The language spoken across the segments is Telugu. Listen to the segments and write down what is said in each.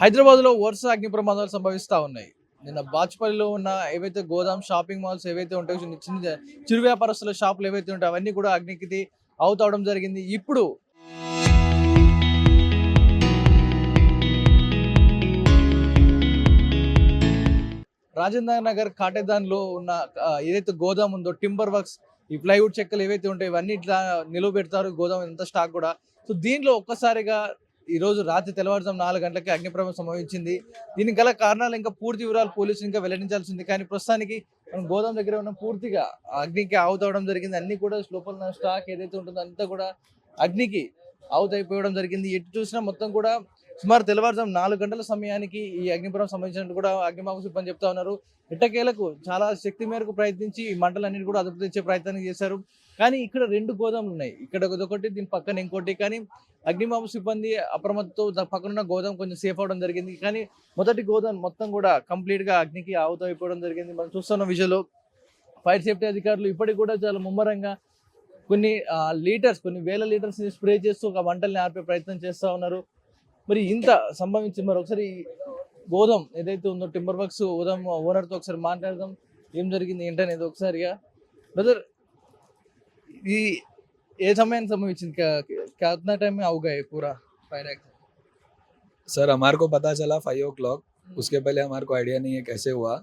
హైదరాబాద్‌లో వరుస అగ్ని ప్రమాదాలు సంభవిస్తా ఉన్నాయి. నిన్న బాచుపల్లిలో ఉన్న ఏవైతే గోదాం షాపింగ్ మాల్స్ ఏవైతే ఉంటాయో చిన్న చిరు వ్యాపారస్తుల షాపులు ఏవైతే ఉంటాయో అవన్నీ కూడా అగ్నికి అవుతవడం జరిగింది. ఇప్పుడు రాజేంద్ర నగర్ కాటేదాన్‌లో ఉన్న ఏదైతే గోదాం ఉందో టింబర్ వర్క్స్ ఈ ప్లైవుడ్ చెక్కలు ఏవైతే ఉంటాయో ఇవన్నీ ఇట్లా నిలువబెడతారు గోదాం ఎంత స్టాక్ కూడా. సో దీంట్లో ఒక్కసారిగా ఈరోజు రాత్రి తెల్లవారుజాము 4 గంటలకి అగ్నిప్రమాదం సంభవించింది. దీనికి గల కారణాలు ఇంకా పూర్తి వివరాలు పోలీసులు ఇంకా వెల్లడించాల్సింది. కానీ ప్రస్తుతానికి మనం గోదాం దగ్గర ఉన్న పూర్తిగా అగ్నికి ఆహుతవ్వడం జరిగింది. అన్నీ కూడా లోపల ఉన్న స్టాక్ ఏదైతే ఉంటుందో అంతా కూడా అగ్నికి ఆహుతైపోవడం జరిగింది. ఎటు చూసినా మొత్తం కూడా సుమారు తెల్లవారుజాము 4 గంటల సమయానికి ఈ అగ్నిపురం సంబంధించినట్టు కూడా అగ్నిమాపక సిబ్బంది చెప్తా ఉన్నారు. ఎట్టకేలకు చాలా శక్తి మేరకు ప్రయత్నించి ఈ మంటలన్నిటి కూడా అదుపు తెచ్చే ప్రయత్నం చేశారు. కానీ ఇక్కడ 2 గోదాములు ఉన్నాయి. ఇక్కడ ఒకటి దీని పక్కన ఇంకోటి. కానీ అగ్నిమాపక సిబ్బంది అప్రమత్తతో పక్కనున్న గోదాం కొంచెం సేఫ్ అవడం జరిగింది. కానీ మొదటి గోదాం మొత్తం కూడా కంప్లీట్‌గా అగ్నికి ఆహుతైపోవడం జరిగింది. మనం చూస్తున్న విజువల్‌లో ఫైర్ సేఫ్టీ అధికారులు ఇప్పటికి కూడా చాలా ముమ్మరంగా కొన్ని కొన్ని వేల లీటర్స్‌ని స్ప్రే చేస్తూ ఒక మంటల్ని ఆర్పే ప్రయత్నం చేస్తా ఉన్నారు. మరి ఇంత సంభవించి మరి ఒకసారి గోదాం ఏదైతే ఉందో టింబర్ వర్క్స్ ఓనర్తో ఒకసారి మాట్లాడదాం. ఏం జరిగింది ఏంటనేది ఒకసారిగా. బ్రదర్ ఇది ఏ సమయానికి సంభవించింది? कितना टाइम में हो गए पूरा फायर एक्सीडेंट? सर हमारे को पता चला 5 o'clock। उसके पहले हमारे को आइडिया नहीं है कैसे हुआ।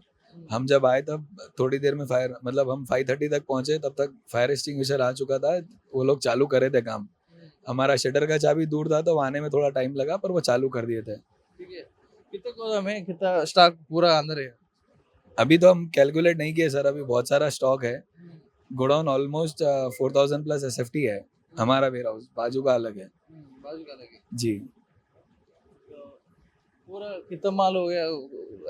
हम जब आए तब थोड़ी देर में फायर मतलब हम 5:30 तक पहुंचे, तब तक फायर एक्सटिंग्विशर आ चुका था। वो लोग चालू करे थे काम। हमारा शटर का चाबी दूर था तो आने में थोड़ा टाइम लगा, पर वो चालू कर दिए थे। ठीक है, कितने गोदाम है, कितना स्टॉक पूरा अंदर है? अभी तो हम कैलकुलेट नहीं किए सर, अभी बहुत सारा स्टॉक है। गोडाउन ऑलमोस्ट 4000 प्लस एसएफटी है। हमारा वेयर हाउस बाजू का अलग है। बाजू का लगे जी तो पूरा कितना माल हो गया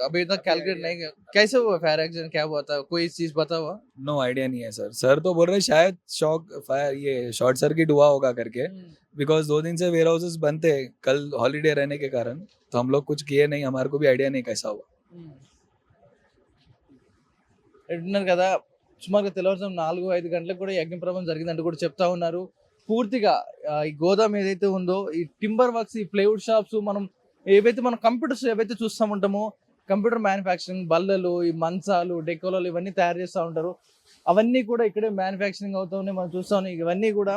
अभी तक कैलकुलेट नहीं किया? कैसे हुआ फायर एक्सीडेंट, क्या हुआ था, कोई चीज पता हुआ? नो आइडिया नहीं है सर। सर तो बोल रहे शायद ये शॉर्ट सर्किट हुआ होगा करके, बिकॉज 2 दिन से वेयर हाउसेस बंद थे कल हॉलीडे रहने के कारण। तो हम लोग कुछ किए नहीं, हमारे को भी आइडिया नहीं कैसा हुआ। అంటున్నారు కదా, సుమారుగా తెల్లవారుజాము 4-5 గంటలకు కూడా ఈ అగ్ని ప్రమాదం జరిగిందంటూ కూడా చెప్తా ఉన్నారు. పూర్తిగా ఈ గోదాం ఏదైతే ఉందో ఈ టింబర్ వర్క్స్ ఈ ప్లైవుడ్ షాప్స్ మనం కంప్యూటర్స్ ఏవైతే చూస్తూ ఉంటామో కంప్యూటర్ మ్యానుఫ్యాక్చరింగ్ బల్లలు ఈ మంచాలు డెకోలాలు ఇవన్నీ తయారు చేస్తూ ఉంటారు. అవన్నీ కూడా ఇక్కడే మ్యానుఫ్యాక్చరింగ్ అవుతూ ఉన్నాయి. మనం చూస్తూ ఉన్నాయి ఇవన్నీ కూడా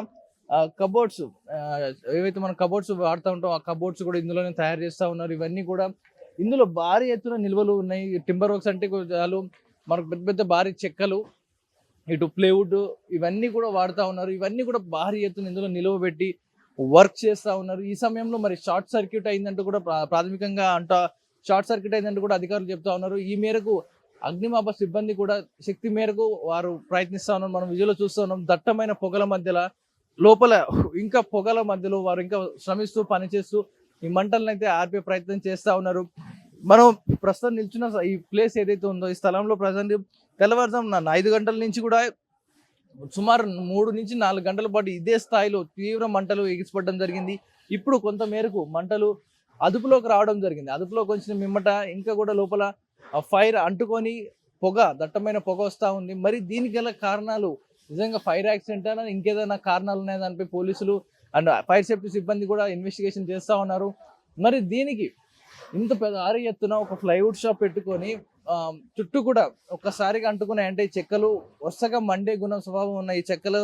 కబోర్డ్స్ ఏవైతే మనం కబోర్డ్స్ వాడుతూ ఉంటాం ఆ కబోర్డ్స్ కూడా ఇందులోనే తయారు చేస్తూ ఉన్నారు. ఇవన్నీ కూడా ఇందులో భారీ ఎత్తున నిల్వలు ఉన్నాయి. టింబర్ వర్క్స్ అంటే చాలు మనకు పెద్ద పెద్ద భారీ చెక్కలు ఇటు ప్లేవుడ్ ఇవన్నీ కూడా వాడుతూ ఉన్నారు. ఇవన్నీ కూడా భారీ ఎత్తున ఇందులో నిలువబెట్టి వర్క్ చేస్తూ ఉన్నారు. ఈ సమయంలో మరి షార్ట్ సర్క్యూట్ అయిందంటూ కూడా ప్రాథమికంగా షార్ట్ సర్క్యూట్ అయిందంటూ కూడా అధికారులు చెప్తా ఉన్నారు. ఈ మేరకు అగ్నిమాపక సిబ్బంది కూడా శక్తి మేరకు వారు ప్రయత్నిస్తూ ఉన్నారు. మనం విజువల్లో చూస్తూ ఉన్నాం. దట్టమైన పొగల మధ్యలో లోపల ఇంకా పొగల మధ్యలో వారు ఇంకా శ్రమిస్తూ పనిచేస్తూ ఈ మంటలను అయితే ఆర్పే ప్రయత్నం చేస్తూ ఉన్నారు. మనం ప్రస్తుతం నిల్చున్న ఈ ప్లేస్ ఏదైతే ఉందో ఈ స్థలంలో ప్రజెంట్ తెల్లవారుజాము 5 గంటల నుంచి కూడా సుమారు 3 నుంచి 4 గంటల పాటు ఇదే స్థాయిలో తీవ్ర మంటలు ఎగిసిపడడం జరిగింది. ఇప్పుడు కొంత మేరకు మంటలు అదుపులోకి రావడం జరిగింది. అదుపులోకి వచ్చిన మిమ్మట ఇంకా కూడా లోపల ఫైర్ అంటుకొని దట్టమైన పొగ వస్తూ ఉంది. మరి దీనికి గల కారణాలు నిజంగా ఫైర్ యాక్సిడెంట్ అయినా ఇంకేదైనా కారణాలు ఉన్నాయా దానిపై పోలీసులు అండ్ ఫైర్ సేఫ్టీ సిబ్బంది కూడా ఇన్వెస్టిగేషన్ చేస్తూ ఉన్నారు. మరి దీనికి ఇంత పెద్ద భారీ ఎత్తున ఒక ప్లైవుడ్ షాప్ పెట్టుకొని చుట్టూ కూడా ఒక్కసారిగా అంటుకున్నాయంటే ఈ చెక్కలు వరుసగా మండే గుణం స్వభావం ఉన్న ఈ చెక్కలు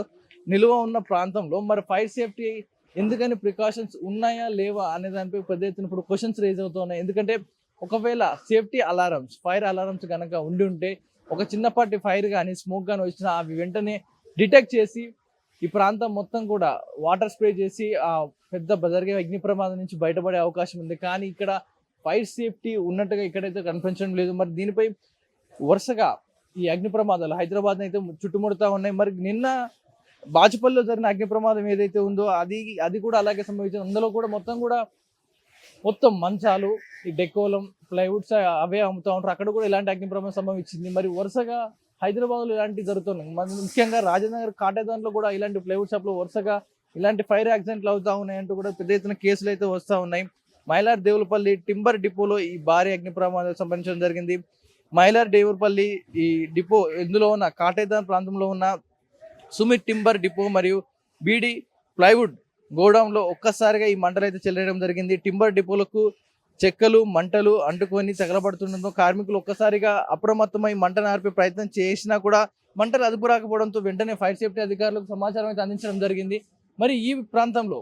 నిలువ ఉన్న ప్రాంతంలో మరి ఫైర్ సేఫ్టీ ఎందుకని ప్రికాషన్స్ ఉన్నాయా లేవా అనే దానిపై పెద్ద ఎత్తున ఇప్పుడు క్వశ్చన్స్ రేజ్ అవుతున్నాయి. ఎందుకంటే ఒకవేళ సేఫ్టీ అలారమ్స్ ఫైర్ అలారమ్స్ కనుక ఉంటే ఒక చిన్నపాటి ఫైర్ కానీ స్మోక్ కానీ వచ్చినా అవి వెంటనే డిటెక్ట్ చేసి ఈ ప్రాంతం మొత్తం కూడా వాటర్ స్ప్రే చేసి ఆ పెద్ద జరిగే అగ్ని ప్రమాదం నుంచి బయటపడే అవకాశం ఉంది. కానీ ఇక్కడ ఫైర్ సేఫ్టీ ఉన్నట్టుగా ఇక్కడైతే కనిపించడం లేదు. మరి దీనిపై వరుసగా ఈ అగ్ని ప్రమాదాలు హైదరాబాద్ అయితే చుట్టుముడుతూ ఉన్నాయి. మరి నిన్న బాచుపల్లిలో జరిగిన అగ్ని ప్రమాదం ఏదైతే ఉందో అది కూడా అలాగే సంభవించింది. అందులో కూడా మొత్తం మంచాలు ఈ డెకోలం ప్లైవుడ్స్ అవే అమ్ముతూ ఉంటారు. అక్కడ కూడా ఇలాంటి అగ్ని ప్రమాదం సంభవించింది. మరి వరుసగా హైదరాబాద్లో ఇలాంటివి జరుగుతున్నాయి. ముఖ్యంగా రాజనగర్ కాటేదాన్లో కూడా ఇలాంటి ప్లైవుడ్ షాప్లో వరుసగా ఇలాంటి ఫైర్ యాక్సిడెంట్లు అవుతూ ఉన్నాయంటూ కూడా పెద్ద ఎత్తున కేసులు అయితే వస్తూ ఉన్నాయి. మైలార్ దేవులపల్లి టింబర్ డిపోలో ఈ భారీ అగ్ని ప్రమాదం సంభవించడం జరిగింది. మైలార్ దేవులపల్లి ఈ డిపో ఇందులో ఉన్న కాటేదాన్ ప్రాంతంలో ఉన్న సుమిత్ టింబర్ డిపో మరియు బీడీ ప్లైవుడ్ గోడౌన్లో ఒక్కసారిగా ఈ మంటలు అయితే చెల్లడం జరిగింది. టింబర్ డిపోలకు చెక్కలు మంటలు అంటుకొని తగలబడుతుండడంతో కార్మికులు ఒక్కసారిగా అప్రమత్తమై మంటను ఆర్పే ప్రయత్నం చేసినా కూడా మంటలు అదుపు రాకపోవడంతో వెంటనే ఫైర్ సేఫ్టీ అధికారులకు సమాచారం అయితే అందించడం జరిగింది. మరి ఈ ప్రాంతంలో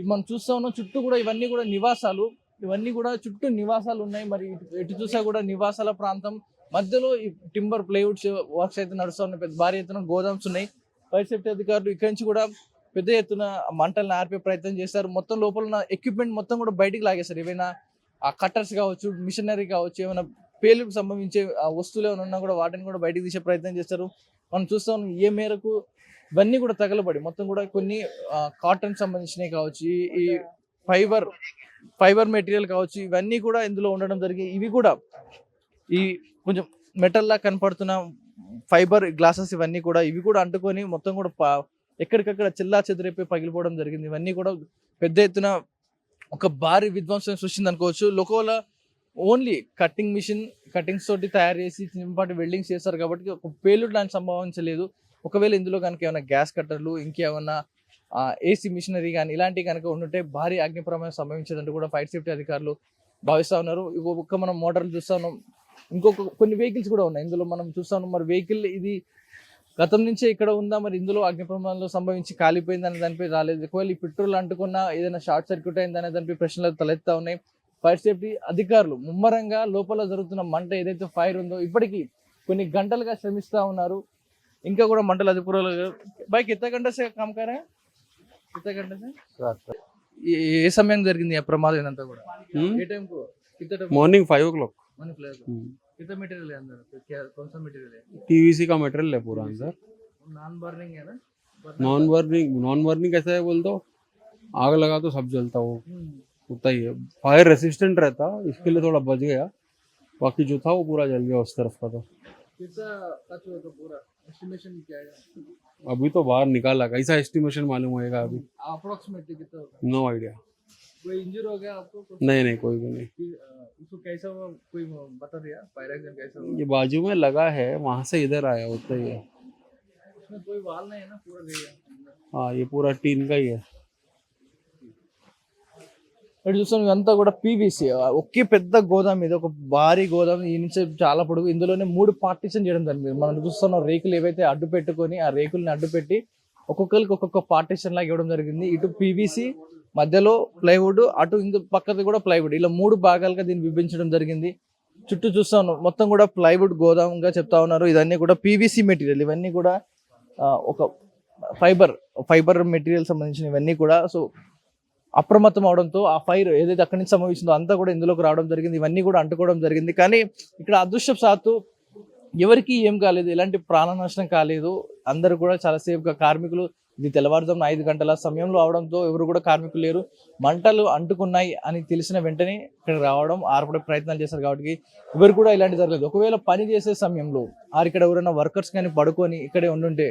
మనం చూస్తా ఉన్నాం, చుట్టూ కూడా ఇవన్నీ కూడా నివాసాలు, ఇవన్నీ కూడా చుట్టూ నివాసాలు ఉన్నాయి. మరి ఎటు చూసా కూడా నివాసాల ప్రాంతం మధ్యలో ఈ టింబర్ ప్లైవుడ్స్ వర్క్స్ అయితే నడుస్తూ ఉన్నాయి. పెద్ద భారీ ఎత్తున గోదామ్స్ ఉన్నాయి. ఫైర్ సేఫ్టీ అధికారులు ఇక్కడి నుంచి కూడా పెద్ద ఎత్తున మంటలను ఆర్పే ప్రయత్నం చేస్తారు. మొత్తం లోపల ఉన్న ఎక్విప్మెంట్ మొత్తం కూడా బయటికి లాగేస్తారు. ఏవైనా ఆ కట్టర్స్ కావచ్చు, మిషనరీ కావచ్చు, ఏమైనా పేలుకు సంబంధించే వస్తువులు ఏమైనా ఉన్నా కూడా వాటిని కూడా బయటికి తీసే ప్రయత్నం చేస్తారు. మనం చూస్తాం ఏ మేరకు ఇవన్నీ కూడా తగలబడి మొత్తం కూడా కొన్ని కాటన్ సంబంధించినవి కావచ్చు, ఈ ఫైబర్ మెటీరియల్ కావచ్చు, ఇవన్నీ కూడా ఇందులో ఉండడం జరిగింది. ఇవి కూడా ఈ కొంచెం మెటల్ లా కనపడుతున్న ఫైబర్ గ్లాసెస్ ఇవన్నీ కూడా ఇవి కూడా అంటుకొని మొత్తం కూడా ఎక్కడికక్కడ చిల్లా చెదిరైపోయి పగిలిపోవడం జరిగింది. ఇవన్నీ కూడా పెద్ద ఎత్తున ఒక భారీ విధ్వంసం సృష్టింది అనుకోవచ్చు. లోకోల ఓన్లీ కటింగ్స్ తోటి తయారు చేసి చిన్నపాటి వెల్డింగ్స్ చేస్తారు కాబట్టి ఒక పేలుడు లాంటి సంభవించలేదు. ఒకవేళ ఇందులో కనుక ఏమైనా గ్యాస్ కట్టర్లు ఇంకేమన్నా ఏసీ మిషనరీ కానీ ఇలాంటివి కనుక ఉండుంటే భారీ అగ్ని ప్రమాదం సంభవించేదంటూ కూడా ఫైర్ సేఫ్టీ అధికారులు భావిస్తూ ఉన్నారు. ఒక్క మనం మోటార్లు చూస్తా ఉన్నాం, ఇంకొక కొన్ని వెహికల్స్ కూడా ఉన్నాయి ఇందులో మనం చూస్తా ఉన్నాం. మరి వెహికల్ ఇది గతం నుంచే ఇక్కడ ఉందా, మరి ఇందులో అగ్ని ప్రమాదంలో సంభవించి కాలిపోయింది అనే దానిపై రాలేదు. ఒకవేళ ఈ పెట్రోల్ అంటుకున్న ఏదైనా షార్ట్ సర్క్యూట్ అయింది అనే దానిపై ప్రశ్నలు తలెత్తా ఉన్నాయి. ఫైర్ సేఫ్టీ అధికారులు ముమ్మరంగా లోపల జరుగుతున్న మంట ఏదైతే ఫైర్ ఉందో ఇప్పటికీ కొన్ని గంటలుగా శ్రమిస్తూ ఉన్నారు. ఇంకా కూడా మంటలు అదుపులో. బైక్ कितना घंटा से काम कर रहे हैं? कितना घंटे से? ఏ సమయం జరిగింది ఆ ప్రమాదం ఇదంతా కూడా? ఏ టైం को? कितना टाइम? Morning 5 o'clock। कितना मटेरियल है अंदर? क्या कौन सा मटेरियल है? पीवीसी का मटेरियल है पूरा अंदर। नॉन बर्निंग है ना? नॉन बर्निंग कैसा है बोल दो, आग लगा तो सब जलता वो उतना ही है। फायर रेसिस्टेंट रहता, इसके लिए थोड़ा बच गया, बाकी जो था वो पूरा जल गया उस तरफ का। तो कितना खर्च हुआ था पूरा? एस्टिमेशन क्या है? अभी तो बाहर निकाला, कैसा एस्टिमेशन मालूम होएगा अभी, अप्रोक्सीमेटली कितना होगा? No idea. कोई इंजर हो गया आपको? नहीं कोई भी नहीं। उसको कैसा हुआ कोई बता दिया? फायर एक्सीडेंट कैसा हुआ? ये बाजू में लगा है, वहां से इधर आया उतना ही है। उसमें कोई वाल नहीं है ना, पूरा गया? हाँ ये पूरा टीन का ही है। ఇక్కడ చూస్తాం ఇదంతా కూడా పీవీసీ ఒకే పెద్ద గోదాం, ఇది ఒక భారీ గోదాం. ఈ నుంచి చాలా పొడుగు. ఇందులోనే 3 పార్టీషన్ చేయడం జరిగింది. మనం చూస్తున్నాం రేకులు ఏవైతే అడ్డు పెట్టుకొని ఆ రేకుల్ని అడ్డు పెట్టి ఒక్కొక్కరికి ఒక్కొక్క పార్టీషన్ లాగా ఇవ్వడం జరిగింది. ఇటు పీవీసీ, మధ్యలో ప్లైవుడ్, అటు ఇంకో పక్కది కూడా ప్లైవుడ్, ఇలా 3 భాగాలుగా దీన్ని విభజించడం జరిగింది. చుట్టూ చూస్తా ఉన్నాం మొత్తం కూడా ప్లైవుడ్ గోదాంగా చెప్తా ఉన్నారు. ఇదన్నీ కూడా పీవీసీ మెటీరియల్, ఇవన్నీ కూడా ఒక ఫైబర్ మెటీరియల్ సంబంధించిన ఇవన్నీ కూడా. సో అప్రమత్తం అవడంతో ఆ ఫైర్ ఏదైతే అక్కడి నుంచి సంభవించిందో అంతా కూడా ఇందులోకి రావడం జరిగింది. ఇవన్నీ కూడా అంటుకోవడం జరిగింది. కానీ ఇక్కడ అదృష్టవశాత్తు ఎవరికి ఏం కాలేదు, ఎలాంటి ప్రాణ నష్టం కాలేదు. అందరూ కూడా చాలా సేఫ్గా, కార్మికులు ఇది తెల్లవారుజామున 5 గంటల సమయంలో అవడంతో ఎవరు కూడా కార్మికులు లేరు. మంటలు అంటుకున్నాయి అని తెలిసిన వెంటనే ఇక్కడ రావడం, ఆర్పడే ప్రయత్నాలు చేశారు కాబట్టి ఎవరు కూడా ఇలాంటి జరగలేదు. ఒకవేళ పని చేసే సమయంలో ఇక్కడ ఎవరైనా వర్కర్స్ కానీ పడుకొని ఇక్కడే ఉండుంటే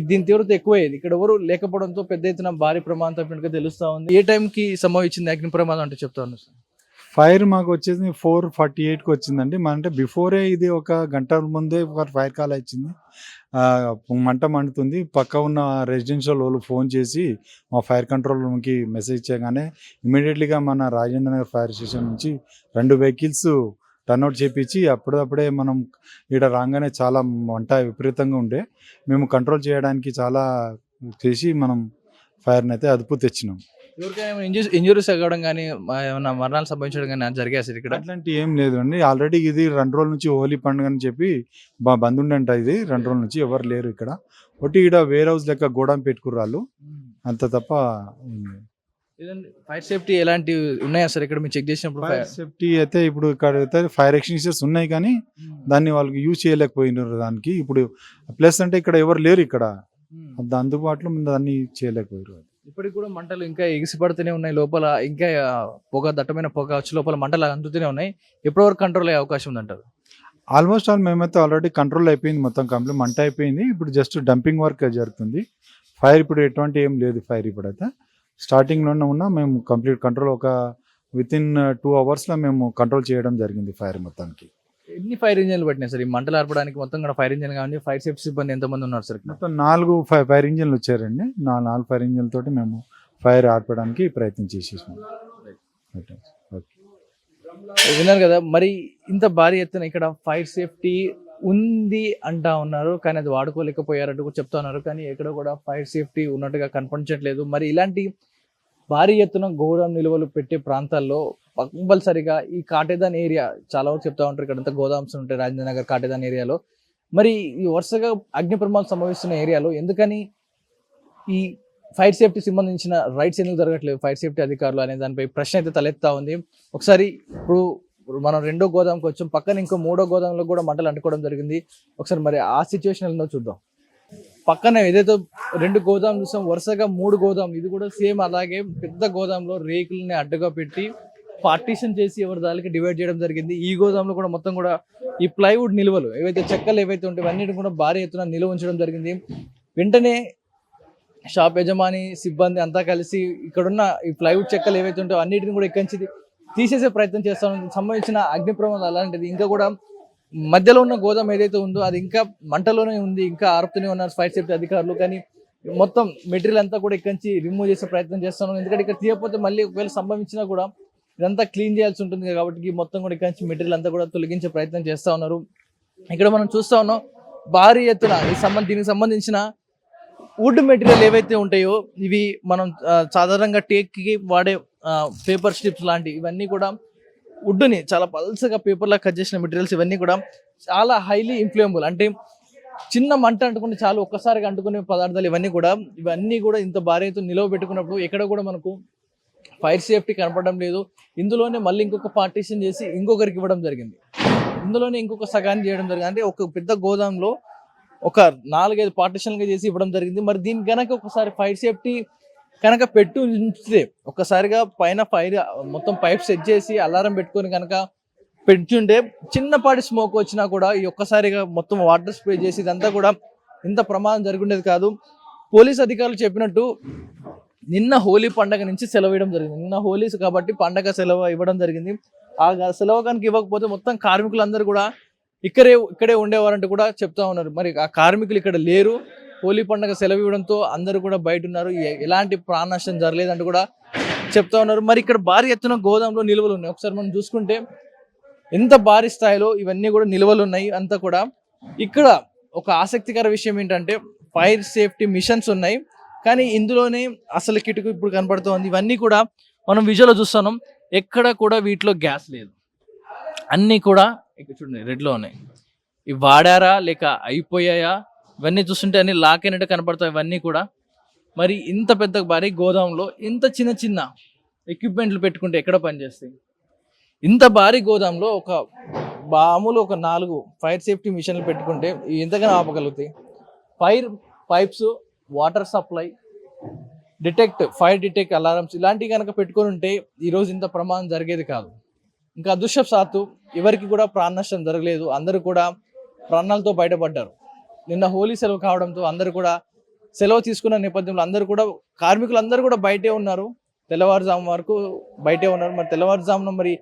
దీని తీవ్రత ఎక్కువయ్యేది. ఇక్కడ ఎవరు లేకపోవడంతో పెద్ద ఎత్తున భారీ ప్రమాదం తప్పినట్టుగా తెలుస్తా ఉంది. ఏ టైంకి సంభవించింది అగ్ని ప్రమాదం అంటే చెప్తా ఉన్నారు సార్? ఫైర్ మాకు వచ్చేసి 4:48కి వచ్చిందండి. అంటే బిఫోరే ఇది ఒక గంట ముందే ఒక ఫైర్ కాల్ వచ్చింది. మంట మండుతుంది. పక్క ఉన్న రెసిడెన్షియల్ వాళ్ళు ఫోన్ చేసి మా ఫైర్ కంట్రోల్ రూమ్కి మెసేజ్ చేయగానే ఇమీడియట్లీగా మన రాజేంద్ర నగర్ ఫైర్ స్టేషన్ నుంచి 2 వెహికల్స్ టర్న్అవుట్ చేపించి అప్పుడప్పుడే మనం ఇక్కడ రాగానే చాలా మంట విపరీతంగా ఉండే, మేము కంట్రోల్ చేయడానికి చాలా చేసి మనం ఫైర్ని అయితే అదుపు తెచ్చినాం. ఎవరికైనా ఇంజురీస్ అవ్వడం కానీ ఏమైనా మరణాలు సంభవించడం కానీ జరిగాయి సార్ ఇక్కడ? అట్లాంటి ఏం లేదు అండి. ఆల్రెడీ ఇది 2 రోజుల నుంచి హోలీ పండుగ అని చెప్పి బంద్ ఉండంట. ఇది 2 రోజుల నుంచి ఎవరు లేరు ఇక్కడ. ఒకటి ఇక్కడ వేర్ హౌస్ లెక్క గోడాం పెట్టుకుర్రాళ్ళు, అంత తప్ప. ఫైర్ సేఫ్టీ ఎలాంటివి ఉన్నాయా సార్ ఇక్కడ మీరు చెక్ చేసినప్పుడు? ఫైర్ సేఫ్టీ అయితే ఇప్పుడు ఇక్కడ అయితే ఫైర్ ఎక్స్టింగ్విషర్స్ ఉన్నాయి కానీ దాన్ని వాళ్ళకి యూజ్ చేయలేకపోయినారు దానికి. ఇప్పుడు ప్లస్ అంటే ఇక్కడ ఎవరు లేరు, ఇక్కడ అందుబాటులో దాన్ని చేయలేకపోయారు. ఇప్పటికి కూడా మంటలు ఇంకా ఎగిసిపడుతూనే ఉన్నాయి. లోపల ఇంకా దట్టమైన పొగ వచ్చి లోపల మంటలు అందుతూనే ఉన్నాయి. ఎప్పటివరకు కంట్రోల్ అయ్యే అవకాశం ఉందంటారు? ఆల్మోస్ట్ ఆల్ మేమైతే ఆల్రెడీ కంట్రోల్ అయిపోయింది, మొత్తం కంప్లీట్ మంట అయిపోయింది. ఇప్పుడు జస్ట్ డంపింగ్ వర్క్ జరుగుతుంది. ఫైర్ ఇప్పుడు ఎటువంటి ఏం లేదు. ఫైర్ ఇప్పుడైతే స్టార్టింగ్లోనే ఉన్నా మేము కంప్లీట్ కంట్రోల్ ఒక వితిన్ 2 అవర్స్లో మేము కంట్రోల్ చేయడం జరిగింది ఫైర్ మొత్తానికి. ఎన్ని ఫైర్ ఇంజన్లు పట్టినాయి సార్ ఈ మంటలు ఆర్పడానికి? మొత్తం కూడా ఫైర్ ఇంజన్ కానీ ఫైర్ సేఫ్టీ సిబ్బంది ఎంతమంది ఉన్నారు సార్? మొత్తం 4 ఫైర్ ఇంజన్లు వచ్చారండి. 4 ఫైర్ ఇంజన్లతోటి మేము ఫైర్ ఆర్పడానికి ప్రయత్నం చేసేసాం. ఓకే. విన్నారు కదా, మరి ఇంత భారీ ఎత్తున ఇక్కడ ఫైర్ సేఫ్టీ ఉంది అంటా ఉన్నారు, కానీ అది వాడుకోలేకపోయారంటూ కూడా చెప్తా ఉన్నారు. కానీ ఎక్కడ కూడా ఫైర్ సేఫ్టీ ఉన్నట్టుగా కనిపించట్లేదు. మరి ఇలాంటి భారీ ఎత్తున గోదాం నిల్వలు పెట్టే ప్రాంతాల్లో కంపల్సరిగా ఈ కాటేదాన్ ఏరియా చాలా వరకు చెప్తా ఉంటారు, ఇక్కడ అంతా గోదామ్స్ ఉంటాయి రాజేంద్ర నగర్ కాటేదాన్ ఏరియాలో. మరి ఈ వరుసగా అగ్ని ప్రమాదాలు సంభవిస్తున్న ఏరియాలో ఎందుకని ఈ ఫైర్ సేఫ్టీ సంబంధించిన రైట్స్ ఎందుకు జరగట్లేదు ఫైర్ సేఫ్టీ అధికారులు అనే దానిపై ప్రశ్న అయితే తలెత్తా ఉంది. ఒకసారి ఇప్పుడు మనం 2వ గోదాంకి వచ్చాం, పక్కన ఇంకో 3వ గోదాంలో కూడా మంటలు అంటుకోవడం జరిగింది. ఒకసారి మరి ఆ సిచ్యువేషన్ ఏంటో చూద్దాం. పక్కన ఏదైతే 2 గోదాం చూసాం, వరుసగా 3 గోదాం, ఇది కూడా సేమ్ అలాగే పెద్ద గోదాంలో రేకులని అడ్డుగా పెట్టి పార్టీషన్ చేసి ఎవరి దానికి డివైడ్ చేయడం జరిగింది. ఈ గోదాంలో కూడా మొత్తం కూడా ఈ ప్లైవుడ్ నిల్వలు ఏవైతే చెక్కలు ఏవైతే ఉంటాయో అన్నిటిని కూడా భారీ ఎత్తున నిల్వ ఉంచడం జరిగింది. వెంటనే షాప్ యజమాని సిబ్బంది అంతా కలిసి ఇక్కడున్న ఈ ప్లైవుడ్ చెక్కలు ఏవైతే ఉంటాయో అన్నిటిని కూడా ఇక్కడి నుంచి తీసేసే ప్రయత్నం చేస్తాం. సంబంధించిన అగ్ని ప్రమాదం అలాంటిది ఇంకా కూడా మధ్యలో ఉన్న గోదాం ఏదైతే ఉందో అది ఇంకా మంటలోనే ఉంది, ఇంకా ఆరుతూనే ఉన్నారు ఫైర్ సేఫ్టీ అధికారులు. కానీ మొత్తం మెటీరియల్ అంతా కూడా ఇక్కడి నుంచి రిమూవ్ చేసే ప్రయత్నం చేస్తున్నాం. ఎందుకంటే ఇక్కడ తీయకపోతే మళ్ళీ ఒకవేళ సంభవించినా కూడా ఇదంతా క్లీన్ చేయాల్సి ఉంటుంది కాబట్టి మొత్తం కూడా ఇక్కడి నుంచి మెటీరియల్ అంతా కూడా తొలగించే ప్రయత్నం చేస్తూ ఉన్నారు. ఇక్కడ మనం చూస్తూ ఉన్నాం భారీ ఎత్తున దీనికి సంబంధించిన వుడ్ మెటీరియల్ ఏవైతే ఉంటాయో ఇవి మనం సాధారణంగా టేక్కి వాడే పేపర్ స్ట్రిప్స్ లాంటి ఇవన్నీ కూడా వుడ్ని చాలా పల్సగా పేపర్లా కట్ చేసిన మెటీరియల్స్ ఇవన్నీ కూడా చాలా హైలీ ఇన్ఫ్లేమబుల్, అంటే చిన్న మంట అంటుకుంటే చాలు ఒక్కసారిగా అంటుకునే పదార్థాలు ఇవన్నీ కూడా ఇంత భారీ ఎత్తున నిలవ పెట్టుకున్నప్పుడు ఎక్కడ కూడా మనకు ఫైర్ సేఫ్టీ కనపడడం లేదు. ఇందులోనే మళ్ళీ ఇంకొక పార్టీషన్ చేసి ఇంకొకరికి ఇవ్వడం జరిగింది, ఇందులోనే ఇంకొక సగాన్ని చేయడం జరిగింది. అంటే ఒక పెద్ద గోదాంలో ఒక 4-5 పార్టీషన్గా చేసి ఇవ్వడం జరిగింది. మరి దీనికి కనుక ఒకసారి ఫైర్ సేఫ్టీ కనుక పెట్టు ఉంచితే ఒక్కసారిగా పైన ఫైర్ మొత్తం పైప్ సెట్ చేసి అలారం పెట్టుకొని కనుక పెట్టుంటే చిన్నపాటి స్మోక్ వచ్చినా కూడా ఈ ఒక్కసారిగా మొత్తం వాటర్ స్ప్రే చేసి ఇదంతా కూడా ఇంత ప్రమాదం జరుగుండేది కాదు. పోలీస్ అధికారులు చెప్పినట్టు నిన్న హోలీ పండగ నుంచి సెలవు ఇవ్వడం జరిగింది. నిన్న హోలీస్ కాబట్టి పండగ సెలవు ఇవ్వడం జరిగింది. ఆ సెలవు కనుక ఇవ్వకపోతే మొత్తం కార్మికులందరూ కూడా ఇక్కడే ఉండేవారంటూ కూడా చెప్తా ఉన్నారు. మరి ఆ కార్మికులు ఇక్కడ లేరు, హోలీ పండుగ సెలవు ఇవ్వడంతో అందరూ కూడా బయట ఉన్నారు, ఎలాంటి ప్రాణ నష్టం జరగలేదంటూ కూడా చెప్తా ఉన్నారు. మరి ఇక్కడ భారీ ఎత్తున గోదాంలో నిల్వలు ఉన్నాయి. ఒకసారి మనం చూసుకుంటే ఎంత భారీ స్థాయిలో ఇవన్నీ కూడా నిల్వలు ఉన్నాయి అంతా కూడా. ఇక్కడ ఒక ఆసక్తికర విషయం ఏంటంటే ఫైర్ సేఫ్టీ మిషన్స్ ఉన్నాయి, కానీ ఇందులోనే అసలు కిటుకు ఇప్పుడు కనపడుతోంది. ఇవన్నీ కూడా మనం విజువల్లో చూస్తున్నాం, ఎక్కడ కూడా వీటిలో గ్యాస్ లేదు, అన్నీ కూడా ఇక్కడ చూడండి రెడ్లో ఉన్నాయి. ఇవి వాడారా లేక అయిపోయాయా ఇవన్నీ చూస్తుంటే అన్ని లాక్ అయినట్టు కనపడతాయి ఇవన్నీ కూడా. మరి ఇంత పెద్ద భారీ గోదాంలో ఇంత చిన్న ఎక్విప్మెంట్లు పెట్టుకుంటే ఎక్కడ పనిచేస్తాయి? ఇంత భారీ గోదాంలో ఒక 4 ఫైర్ సేఫ్టీ మిషన్లు పెట్టుకుంటే ఎంతగానో ఆపగలుగుతాయి? Fire pipes, water supply, fire detect alarms ఇలాంటివి కనుక పెట్టుకొని ఉంటే ఈరోజు ఇంత ప్రమాదం జరిగేది కాదు. ఇంకా అదృష్టవశాత్తు ఎవరికి కూడా ప్రాణ నష్టం జరగలేదు, అందరూ కూడా ప్రాణాలతో బయటపడ్డారు. నిన్న హోలీ సెలవు కావడంతో అందరూ కూడా సెలవు తీసుకున్న నేపథ్యంలో అందరూ కూడా కార్మికులు అందరూ కూడా బయటే ఉన్నారు, తెల్లవారుజాము వరకు బయటే ఉన్నారు. మరి తెల్లవారుజామున మరి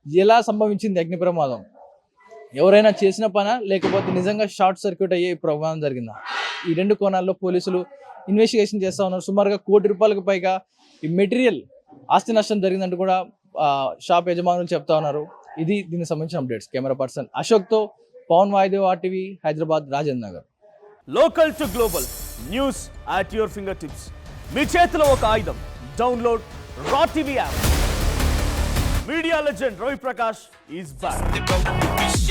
ఎలా సంభవించింది అగ్ని ప్రమాదం? ఎవరైనా చేసిన పనా లేకపోతే నిజంగా షార్ట్ సర్క్యూట్ అయ్యే ప్రమాదం జరిగిందా? ఈ 2 కోణాల్లో పోలీసులు ఇన్వెస్టిగేషన్ చేస్తూ ఉన్నారు. సుమారుగా ₹1 కోటి పైగా ఈ మెటీరియల్ ఆస్తి నష్టం జరిగిందంటూ కూడా షాప్ యజమానులు చెప్తా ఉన్నారు. ఇది దీనికి సంబంధించిన అప్డేట్స్. కెమెరా పర్సన్ అశోక్తో Pawan Vaidev, RTV, Hyderabad, Rajendra Nagar. Local to global news at your fingertips. మీ చేతిలో ఒక ఆయుధం. Download R TV app. Media legend Ravi Prakash is back.